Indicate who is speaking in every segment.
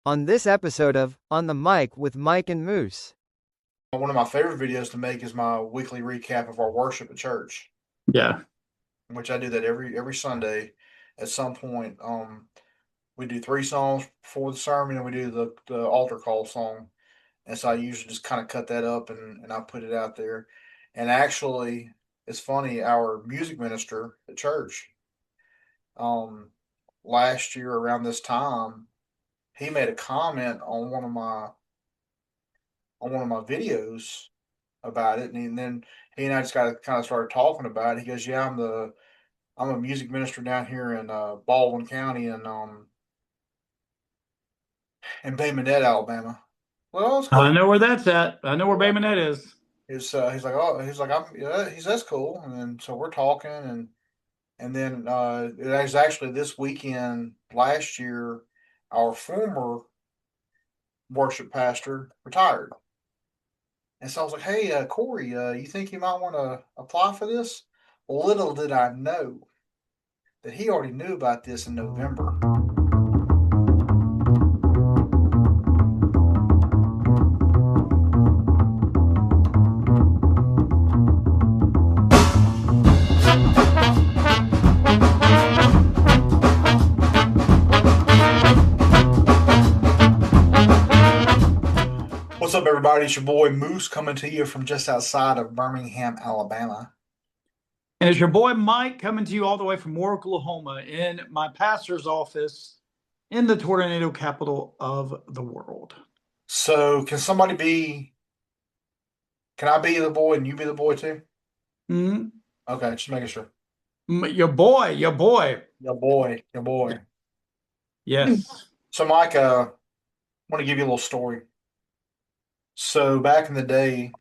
Speaker 1: On this episode of On the Mic with Mike and Moose.
Speaker 2: One of my favorite videos to make is my weekly recap of our worship at church,
Speaker 3: Yeah.
Speaker 2: which I do that every Sunday at some point. We do three songs before the sermon, and we do the altar call song. And so I usually just kind of cut that up and I put it out there. And actually, it's funny, our music minister at church, um, last year around this time, he made a comment on one of my videos about it, and then he and I just got kind of started talking about it. He goes, "Yeah, I'm a music minister down here in Baldwin County in Bay Minette, Alabama." Well, it's
Speaker 3: I
Speaker 2: cool.
Speaker 3: know where that's at. I know where Bay Minette is.
Speaker 2: He's like, oh, he's like, I'm yeah, he's that's cool. And then so we're talking, and then it was actually this weekend last year, our former worship pastor retired. And so I was like, "Hey, Corey, you think you might want to apply for this?" Well, little did I know that he already knew about this in November. What's up, everybody? It's your boy Moose coming to you from just outside of Birmingham, Alabama.
Speaker 3: And it's your boy Mike coming to you all the way from Oklahoma in my pastor's office in the tornado capital of the world.
Speaker 2: So, can I be the boy and you be the boy too?
Speaker 3: Mm-hmm.
Speaker 2: Okay, just making sure.
Speaker 3: Your boy, your boy.
Speaker 2: Your boy, your boy.
Speaker 3: Yes.
Speaker 2: So, Mike, I want to give you a little story. So, back in the day,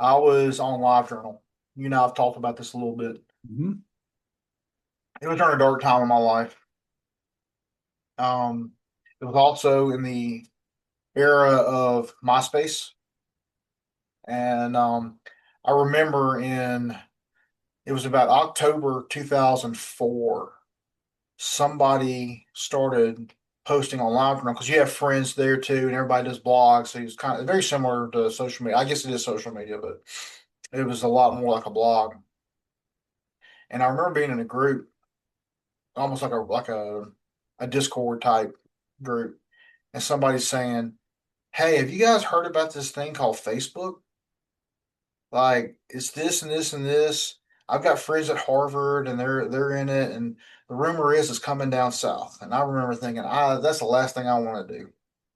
Speaker 2: I was on LiveJournal. You know, I've talked about this a little bit.
Speaker 3: Mm-hmm.
Speaker 2: It was during a dark time in my life. It was also in the era of MySpace. And I remember it was about October 2004, somebody started posting on LiveJournal because you have friends there too, and everybody does blogs. So it's kind of very similar to social media. I guess it is social media, but it was a lot more like a blog. And I remember being in a group, almost like a Discord type group, and somebody saying, "Hey, have you guys heard about this thing called Facebook? Like it's this and this and this. I've got friends at Harvard and they're in it, and the rumor is it's coming down south." And I remember thinking, that's the last thing I want to do.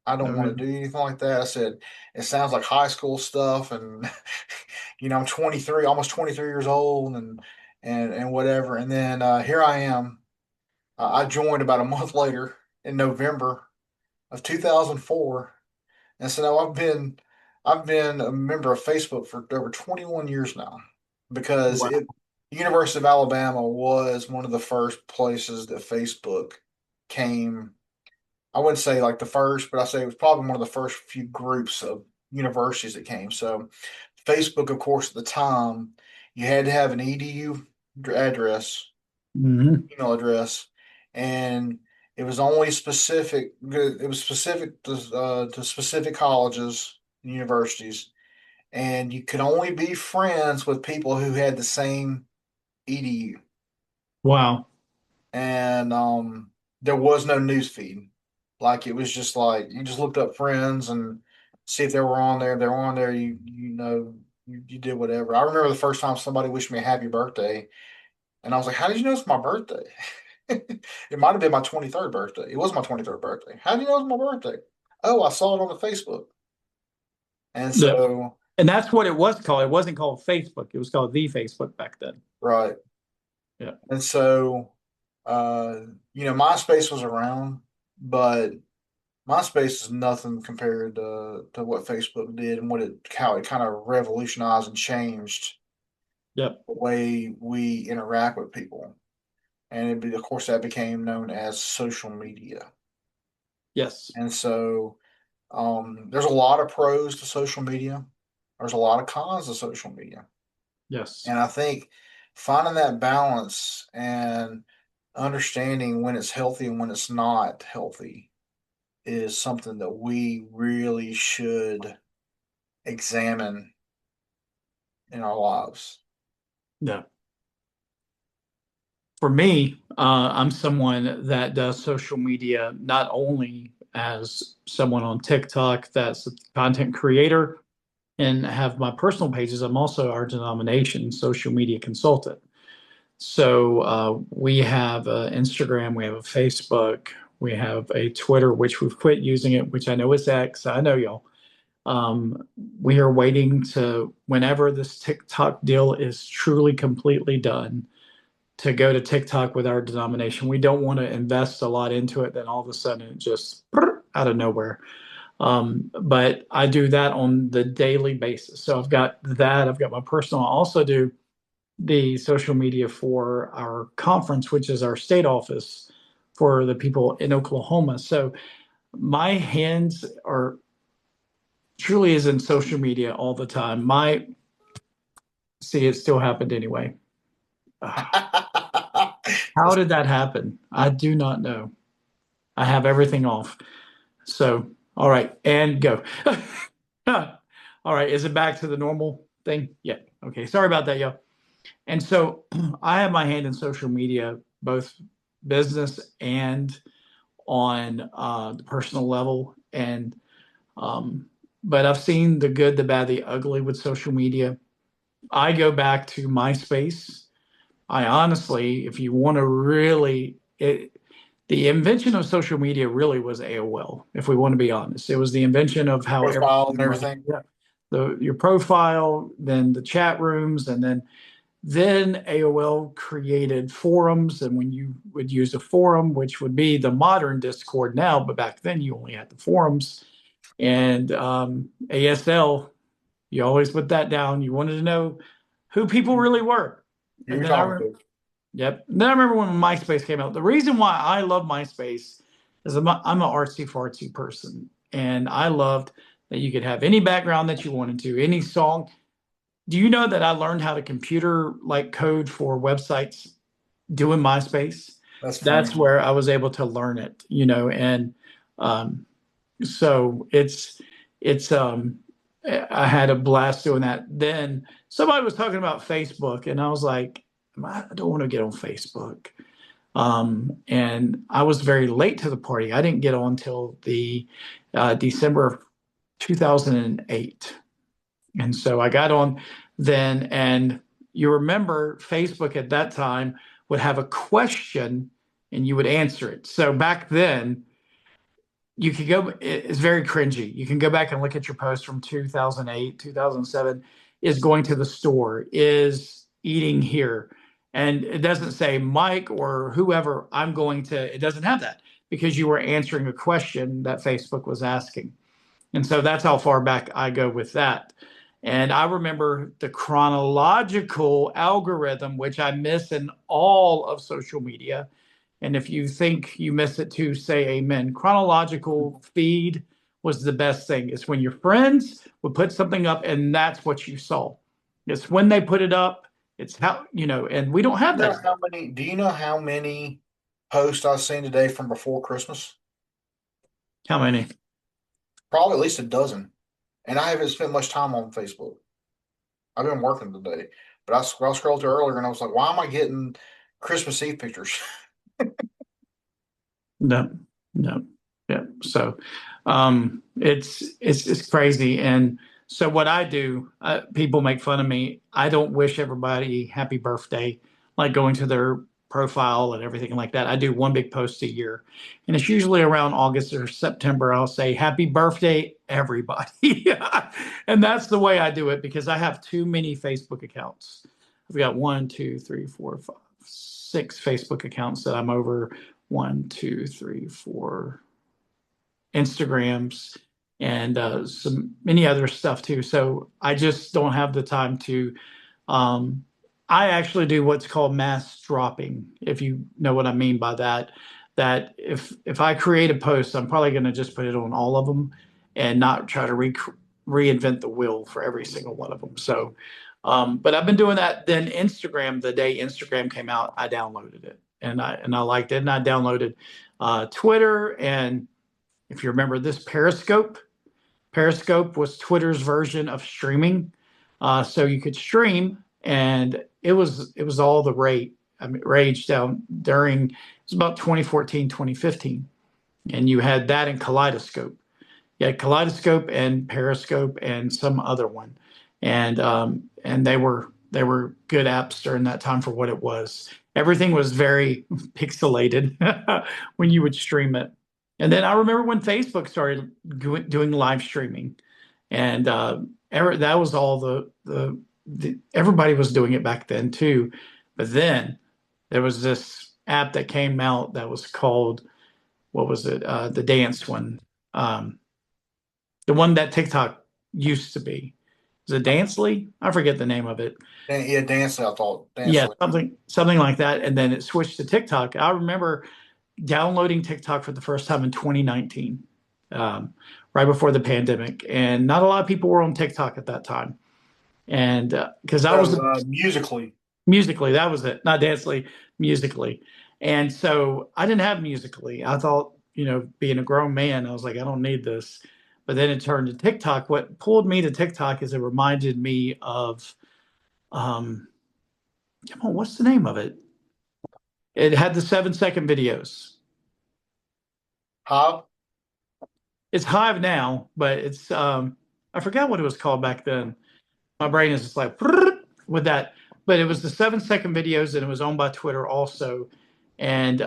Speaker 2: I don't want to do anything like that. I said, it sounds like high school stuff, and I'm 23, almost 23 years old, and whatever. And then here I am. I joined about a month later in November of 2004, and so now I've been a member of Facebook for over 21 years now because
Speaker 3: Wow.
Speaker 2: University of Alabama was one of the first places that Facebook came. I wouldn't say like the first, but I say it was probably one of the first few groups of universities that came. So Facebook, of course, at the time, you had to have an edu address,
Speaker 3: Mm-hmm.
Speaker 2: email address, and it was only specific. It was specific to specific colleges and universities, and you could only be friends with people who had the same edu.
Speaker 3: Wow.
Speaker 2: And there was no news feed. Like it was just like you just looked up friends and see if they were on there. If they were on there, you did whatever. I remember the first time somebody wished me a happy birthday, and I was like, "How did you know it's my birthday?" It might have been my 23rd birthday. It was my 23rd birthday. How do you know it's my birthday? Oh, I saw it on the Facebook. And
Speaker 3: Yeah.
Speaker 2: so,
Speaker 3: And that's what it was called. It wasn't called Facebook. It was called the Facebook back then.
Speaker 2: right.
Speaker 3: Yeah.
Speaker 2: And so, uh, MySpace was around, but MySpace is nothing compared to what Facebook did and how it kind of revolutionized and changed
Speaker 3: Yep.
Speaker 2: the way we interact with people. And of course, that became known as social media.
Speaker 3: Yes.
Speaker 2: And so, there's a lot of pros to social media. There's a lot of cons to social media.
Speaker 3: Yes.
Speaker 2: And I think finding that balance and understanding when it's healthy and when it's not healthy is something that we really should examine in our lives.
Speaker 3: Yeah. For me, I'm someone that does social media not only as someone on TikTok that's a content creator and have my personal pages, I'm also our denomination social media consultant. So we have Instagram, we have a Facebook, we have a Twitter, which we've quit using it, which I know is X. I know y'all. We are waiting to, whenever this TikTok deal is truly completely done, to go to TikTok with our denomination. We don't want to invest a lot into it, then all of a sudden it just out of nowhere. But I do that on the daily basis. So I've got that. I've got my personal. I also do the social media for our conference, which is our state office for the people in Oklahoma. So my hands are truly is in social media all the time. See, it still happened anyway. How did that happen? I do not know. I have everything off. So, all right, and go. All right, is it back to the normal thing? Yeah. Okay. Sorry about that, y'all. And so I have my hand in social media, both business and on the personal level. And but I've seen the good, the bad, the ugly with social media. I go back to MySpace. I honestly, if you want to really, the invention of social media really was AOL, if we want to be honest. It was the invention of how
Speaker 2: Profile and
Speaker 3: everything,
Speaker 2: everything.
Speaker 3: yeah, your profile, then the chat rooms, and then AOL created forums. And when you would use a forum, which would be the modern Discord now, but back then you only had the forums. And ASL, you always put that down. You wanted to know who people really were.
Speaker 2: Who
Speaker 3: And
Speaker 2: you're
Speaker 3: then I
Speaker 2: talking
Speaker 3: remember,
Speaker 2: to.
Speaker 3: yep. And then I remember when MySpace came out. The reason why I love MySpace is I'm an artsy fartsy person. And I loved that you could have any background that you wanted to, any song. Do you know that I learned how to computer like code for websites doing MySpace?
Speaker 2: That's
Speaker 3: That's
Speaker 2: funny.
Speaker 3: where I was able to learn it, and um, so it's I had a blast doing that. Then somebody was talking about Facebook, and I was like, I don't want to get on Facebook. And I was very late to the party. I didn't get on till the December of 2008. And so I got on then, and you remember Facebook at that time would have a question and you would answer it. So back then, you could go, it's very cringy. You can go back and look at your post from 2008, 2007, is going to the store, is eating here. And it doesn't say Mike or whoever, I'm going to, it doesn't have that because you were answering a question that Facebook was asking. And so that's how far back I go with that. And I remember the chronological algorithm, which I miss in all of social media. And if you think you miss it too, say amen. Chronological feed was the best thing. It's when your friends would put something up and that's what you saw. It's when they put it up. It's how, and we don't have
Speaker 2: You know
Speaker 3: that.
Speaker 2: how many? Do you know how many posts I've seen today from before Christmas?
Speaker 3: How many?
Speaker 2: Probably at least a dozen. And I haven't spent much time on Facebook. I've been working today, but I scrolled through earlier and I was like, why am I getting Christmas Eve pictures?
Speaker 3: No, no, yeah. So, it's crazy. And so what I do, people make fun of me. I don't wish everybody happy birthday, like going to their profile and everything like that. I do one big post a year, and it's usually around August or September. I'll say happy birthday, everybody, and that's the way I do it because I have too many Facebook accounts. I've got one, two, three, four, five, six Facebook accounts that I'm over one, two, three, four Instagrams and some many other stuff too. So I just don't have the time to. Um, I actually do what's called mass dropping, if you know what I mean by that. That if I create a post, I'm probably going to just put it on all of them and not try to reinvent the wheel for every single one of them. So, but I've been doing that. Then Instagram, the day Instagram came out, I downloaded it and I liked it, and I downloaded Twitter, and if you remember this, Periscope. Periscope was Twitter's version of streaming. So you could stream, and it was all the rate. I mean, rage down during it was about 2014, 2015, and you had that in Kaleidoscope. You had Kaleidoscope and Periscope and some other one, and they were good apps during that time for what it was. Everything was very pixelated when you would stream it. And then I remember when Facebook started doing live streaming, and that was all the everybody was doing it back then too. But then there was this app that came out that was called, what was it? The dance one, um, the one that TikTok used to be. Is it Dancely? I forget the name of it.
Speaker 2: Yeah, Dancely, I thought.
Speaker 3: Yeah,
Speaker 2: Dancely.
Speaker 3: something like that. And then it switched to TikTok. I remember downloading TikTok for the first time in 2019, right before the pandemic, and not a lot of people were on TikTok at that time. And because I was
Speaker 2: Musically.
Speaker 3: Musically, that was it, not Dancely, Musically. And so I didn't have Musically. I thought, being a grown man, I was like, I don't need this. But then it turned to TikTok. What pulled me to TikTok is it reminded me of, um, come on, what's the name of it? It had the 7-second videos.
Speaker 2: Hive?
Speaker 3: It's Hive now, but it's I forgot what it was called back then. My brain is just like with that. But it was the 7-second videos, and it was owned by Twitter also. And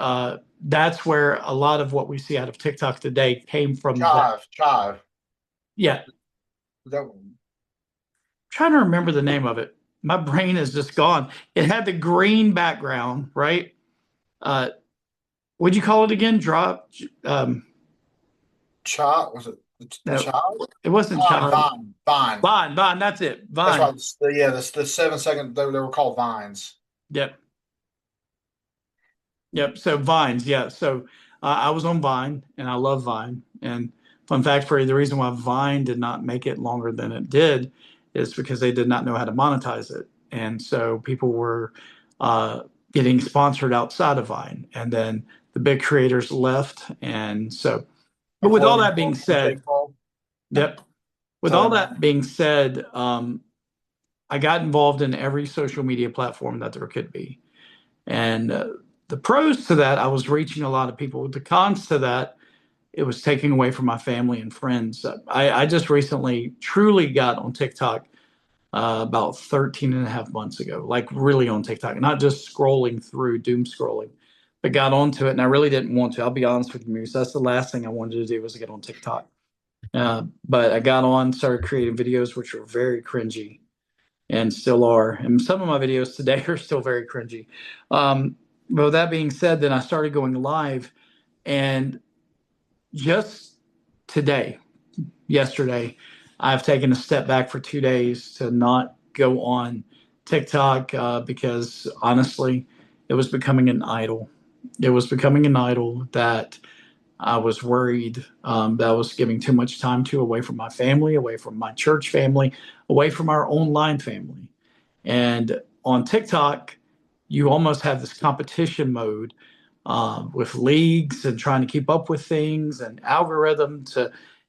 Speaker 3: that's where a lot of what we see out of TikTok today came from.
Speaker 2: Chive.
Speaker 3: Yeah.
Speaker 2: That
Speaker 3: I'm trying to remember the name of it. My brain is just gone. It had the green background, right? What'd you call it again? Drop.
Speaker 2: Chive, was it
Speaker 3: No,
Speaker 2: Chive?
Speaker 3: it wasn't Chive.
Speaker 2: Vine.
Speaker 3: Vine. That's it. Vine.
Speaker 2: That's right. Yeah, the 7-second, they were called vines.
Speaker 3: Yep. So Vines. Yeah. So I was on Vine, and I love Vine. And fun fact for you, the reason why Vine did not make it longer than it did is because they did not know how to monetize it. And so people were getting sponsored outside of Vine. And then the big creators left. And so, but with all that being said, yep. With all that being said, I got involved in every social media platform that there could be. And the pros to that, I was reaching a lot of people. The cons to that, it was taking away from my family and friends. I just recently truly got on TikTok about 13 and a half months ago, like really on TikTok, not just scrolling through, doom scrolling, but got onto it. And I really didn't want to. I'll be honest with you, so that's the last thing I wanted to do was to get on TikTok. But I got on, started creating videos, which were very cringy and still are. And some of my videos today are still very cringy. But with that being said, then I started going live, and just today, yesterday, I've taken a step back for 2 days to not go on TikTok because honestly, it was becoming an idol. It was becoming an idol that I was worried that I was giving too much time to, away from my family, away from my church family, away from our online family. And on TikTok, you almost have this competition mode with leagues and trying to keep up with things and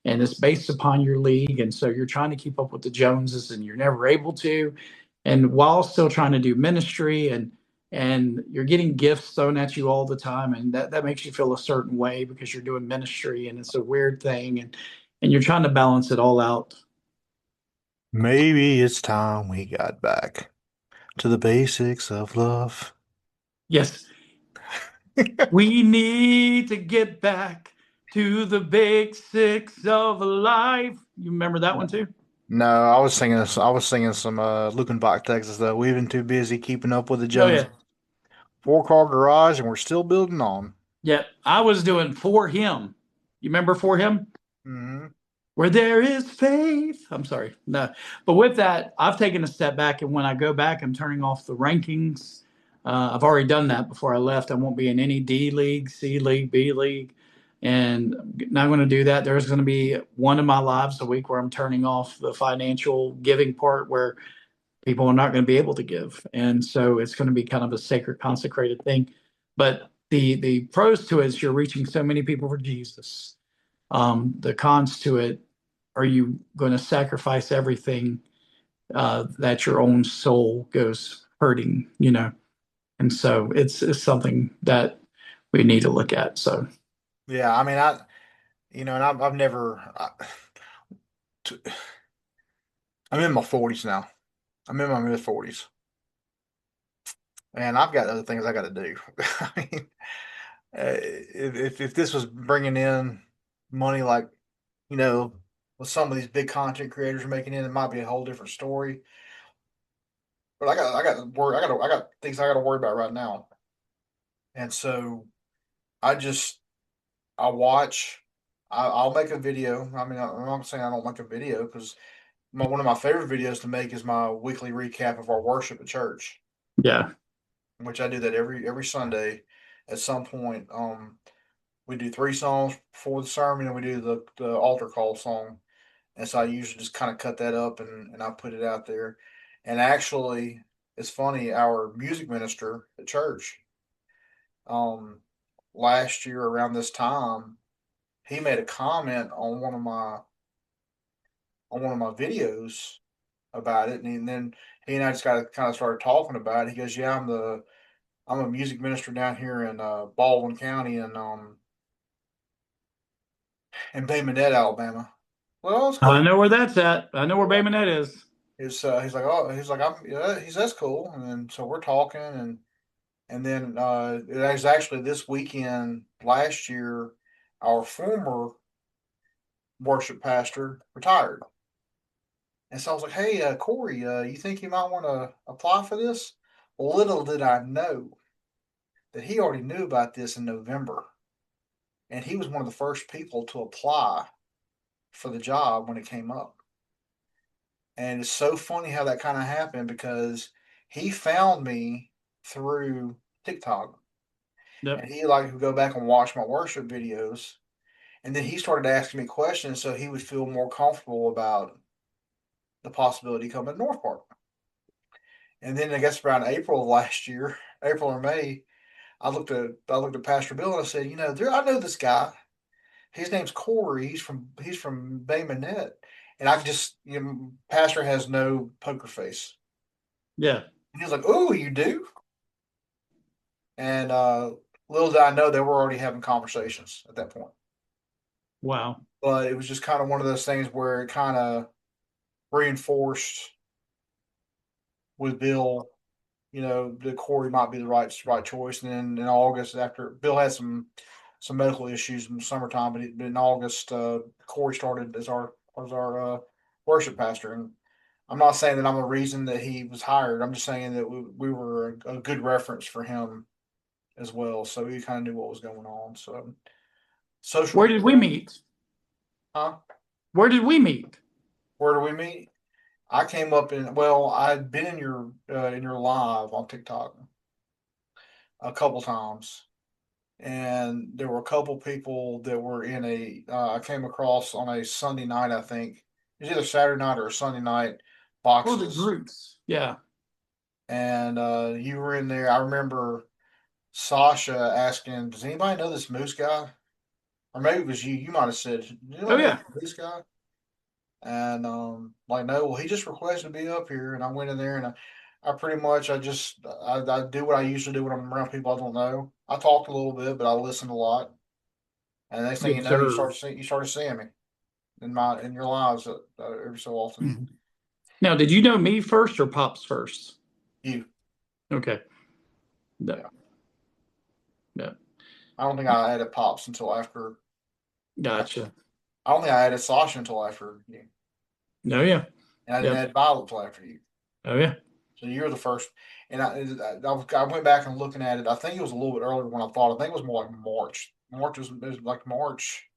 Speaker 3: and it's based upon your league. And so you're trying to keep up with the Joneses, and you're never able to. And while still trying to do ministry, and you're getting gifts thrown at you all the time, and that makes you feel a certain way because you're doing ministry, and it's a weird thing, and you're trying to balance it all out.
Speaker 4: Maybe it's time we got back to the basics of love.
Speaker 3: Yes. We need to get back to the basics of life. You remember that one too?
Speaker 2: No, I was singing some Lukenbach, Texas though. We've been too busy keeping up with the
Speaker 3: Oh
Speaker 2: Joneses.
Speaker 3: yeah.
Speaker 2: 4-car garage, and we're still building on.
Speaker 3: Yeah. I was doing For Him. You remember For Him?
Speaker 2: Mm-hmm.
Speaker 3: Where there is faith. I'm sorry. No. But with that, I've taken a step back, and when I go back, I'm turning off the rankings. I've already done that before I left. I won't be in any D League, C League, B League, and I'm not going to do that. There's going to be one of my lives a week where I'm turning off the financial giving part, where people are not going to be able to give. And so it's going to be kind of a sacred, consecrated thing. But the pros to it is you're reaching so many people for Jesus. The cons to it, are you going to sacrifice everything that your own soul goes hurting, And so it's something that we need to look at. So,
Speaker 2: Yeah, I mean, and I've never. T- I'm in my 40s now. I'm in my mid 40s, and I've got other things I got to do. I mean, if this was bringing in money like what some of these big content creators are making in, it might be a whole different story. But I got things I got to worry about right now, and so I just I watch. I'll make a video. I mean, I'm not saying I don't make a video because one of my favorite videos to make is my weekly recap of our worship at church,
Speaker 3: yeah.
Speaker 2: which I do that every Sunday at some point. We do 3 songs before the sermon, and we do the altar call song. And so I usually just kind of cut that up and I put it out there. And actually, it's funny, our music minister at church, um, last year around this time, he made a comment on one of my videos about it, and then he and I just got to kind of started talking about it. He goes, "Yeah, I'm a music minister down here in Baldwin County in Bay Minette, Alabama." Well, it's
Speaker 3: I
Speaker 2: cool.
Speaker 3: know where that's at. I know where Bay Minette is.
Speaker 2: He's like, oh, he's like, I'm, yeah, that's cool. And then so we're talking, and then it was actually this weekend last year, our former worship pastor retired, and so I was like, hey, Corey, you think you might want to apply for this? Well, little did I know that he already knew about this in November, and he was one of the first people to apply for the job when it came up. And it's so funny how that kind of happened because he found me through TikTok,
Speaker 3: Yep.
Speaker 2: and he like to go back and watch my worship videos. And then he started asking me questions so he would feel more comfortable about the possibility of coming to North Park. And then I guess around April of last year, April or May, I looked at Pastor Bill and I said, I know this guy. His name's Corey. He's from Bay Minette. And I just, Pastor has no poker face.
Speaker 3: Yeah.
Speaker 2: And he was like, "Oh, you do?" And little did I know they were already having conversations at that point.
Speaker 3: Wow.
Speaker 2: But it was just kind of one of those things where it kind of reinforced with Bill, that Corey might be the right choice. And then in August, after Bill had some medical issues in the summertime, but in August, Corey started as our worship pastor. And I'm not saying that I'm the reason that he was hired. I'm just saying that we were a good reference for him as well. So we kind of knew what was going on. So social
Speaker 3: Where did we
Speaker 2: media,
Speaker 3: meet?
Speaker 2: huh?
Speaker 3: Where did we meet?
Speaker 2: Where do we meet? I came up well, I'd been in your live on TikTok a couple times, and there were a couple people that were in I came across on a Sunday night, I think. It was either Saturday night or a Sunday night
Speaker 3: Oh, the
Speaker 2: boxes.
Speaker 3: groups. Yeah.
Speaker 2: And you were in there. I remember Sasha asking, "Does anybody know this Moose guy?" Or maybe it was you. You might have said, "Do
Speaker 3: Oh,
Speaker 2: anybody know
Speaker 3: yeah.
Speaker 2: this Moose guy?" And like, no, well, he just requested to be up here, and I went in there, and I pretty much I do what I usually do when I'm around people I don't know. I talked a little bit, but I listened a lot. And the next
Speaker 3: You
Speaker 2: thing you know,
Speaker 3: observe.
Speaker 2: you started seeing me in your lives every so often.
Speaker 3: Mhm. Now, did you know me first or Pops first?
Speaker 2: You,
Speaker 3: Okay. No.
Speaker 2: yeah.
Speaker 3: No.
Speaker 2: I don't think I added Pops until after.
Speaker 3: Gotcha.
Speaker 2: I don't think I added Sasha until after you,
Speaker 3: No, yeah.
Speaker 2: and I didn't
Speaker 3: Yep.
Speaker 2: add Violet until after you.
Speaker 3: Oh, yeah.
Speaker 2: So you were the first. And I went back and looking at it. I think it was a little bit earlier when I thought. I think it was more like March. It was like March.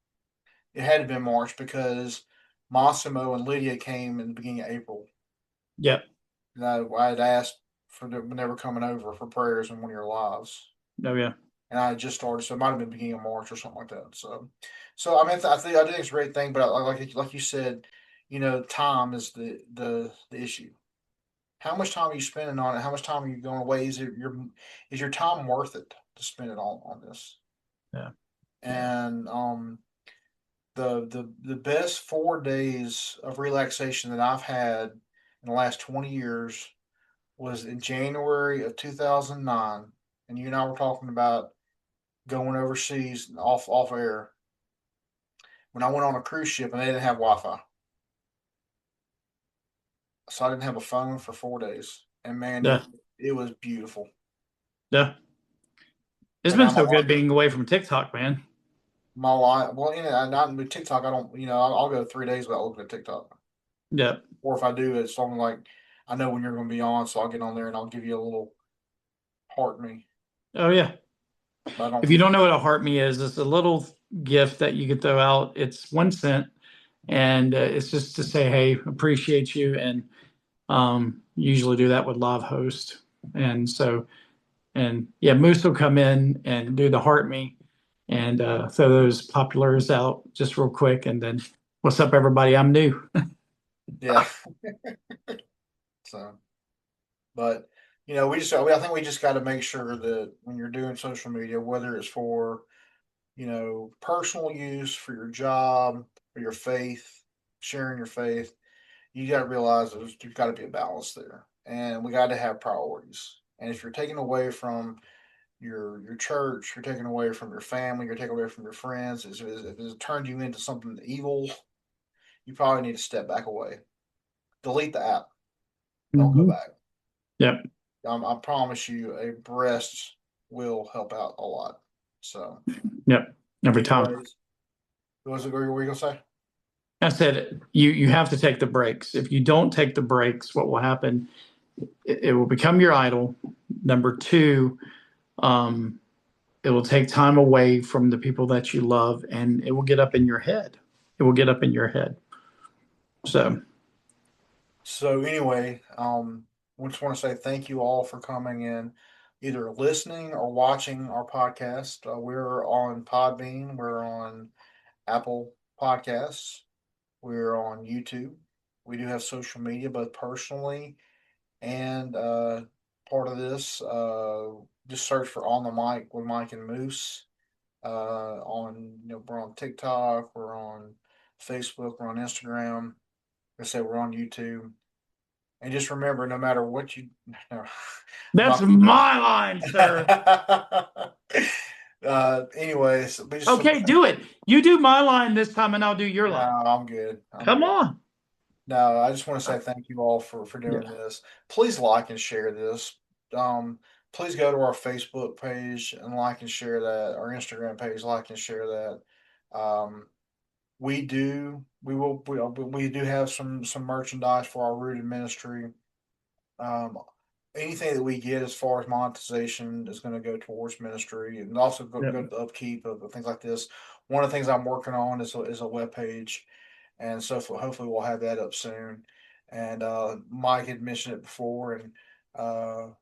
Speaker 2: It had to have been March because Massimo and Lydia came in the beginning of April.
Speaker 3: Yep.
Speaker 2: And I had asked for them when they were coming over for prayers in one of your lives.
Speaker 3: Oh, yeah.
Speaker 2: And I had just started, so it might have been beginning of March or something like that. So I mean, I think it's a great thing, but like you said, time is the issue. How much time are you spending on it? How much time are you going away? Is your time worth it to spend it on this?
Speaker 3: Yeah. Yeah.
Speaker 2: And the best 4 days of relaxation that I've had in the last 20 years was in January of 2009, and you and I were talking about going overseas and off air. When I went on a cruise ship and they didn't have Wi-Fi, so I didn't have a phone for 4 days, and man,
Speaker 3: Yeah.
Speaker 2: it was beautiful.
Speaker 3: Yeah. It's
Speaker 2: And
Speaker 3: been
Speaker 2: now
Speaker 3: so good being away from TikTok, man.
Speaker 2: my life, well, not with TikTok. I don't, I'll go 3 days without looking at TikTok.
Speaker 3: Yeah.
Speaker 2: Or if I do, it's something like I know when you're going to be on, so I'll get on there and I'll give you a little heart me.
Speaker 3: Oh, yeah.
Speaker 2: But I don't.
Speaker 3: If you don't know what a heart me is, it's a little gift that you can throw out. It's 1 cent, and it's just to say, hey, appreciate you. And usually do that with Live Host. And so, and yeah, Moose will come in and do the heart me and throw those populars out just real quick. And then, what's up, everybody? I'm new.
Speaker 2: Yeah. So, but I think we just got to make sure that when you're doing social media, whether it's for personal use, for your job, for your faith, sharing your faith, you got to realize there's got to be a balance there, and we got to have priorities. And if you're taking away from your church, you're taking away from your family, you're taking away from your friends, if it turned you into something evil, you probably need to step back away. Delete the app. Don't go back.
Speaker 3: Yep.
Speaker 2: I promise you, a breast will help out a lot. So,
Speaker 3: Yep. Every time.
Speaker 2: anyways, what were you going to say?
Speaker 3: I said you have to take the breaks. If you don't take the breaks, what will happen? It will become your idol. Number two, it will take time away from the people that you love, and it will get up in your head. It will get up in your head.
Speaker 2: So anyway, we just want to say thank you all for coming in, either listening or watching our podcast. We're on Podbean. We're on Apple Podcasts. We're on YouTube. We do have social media, both personally and part of this. Just search for On the Mic with Mike and Moose. We're on TikTok. We're on Facebook. We're on Instagram. Like I said, we're on YouTube. And just remember, no matter what you, no,
Speaker 3: That's my line, sir.
Speaker 2: anyways,
Speaker 3: Okay, do it. You do my line this time, and I'll do your
Speaker 2: no,
Speaker 3: line.
Speaker 2: I'm good.
Speaker 3: Come on.
Speaker 2: No, I just want to say thank you all for doing this. Please like and share this. Please go to our Facebook page and like and share that. Our Instagram page, like and share that. We do have some merchandise for our rooted ministry. Um, Anything that we get as far as monetization is going to go towards ministry and also go to the upkeep of things like this. One of the things I'm working on is a web page, and so hopefully we'll have that up soon. And Mike had mentioned it before, and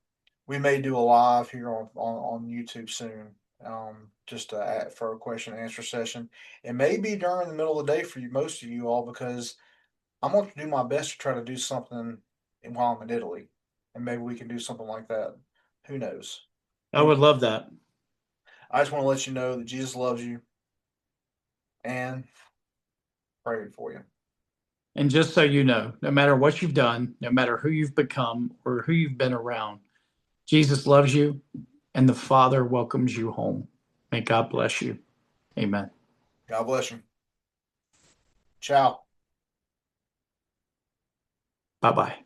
Speaker 2: we may do a live here on YouTube soon, just for a question and answer session. It may be during the middle of the day for most of you all, because I'm going to do my best to try to do something while I'm in Italy, and maybe we can do something like that. Who knows?
Speaker 3: I would love that.
Speaker 2: I just want to let you know that Jesus loves you and praying for you.
Speaker 3: And just so you know, no matter what you've done, no matter who you've become or who you've been around, Jesus loves you and the Father welcomes you home. May God bless you. Amen.
Speaker 2: God bless you. Ciao.
Speaker 3: Bye-bye.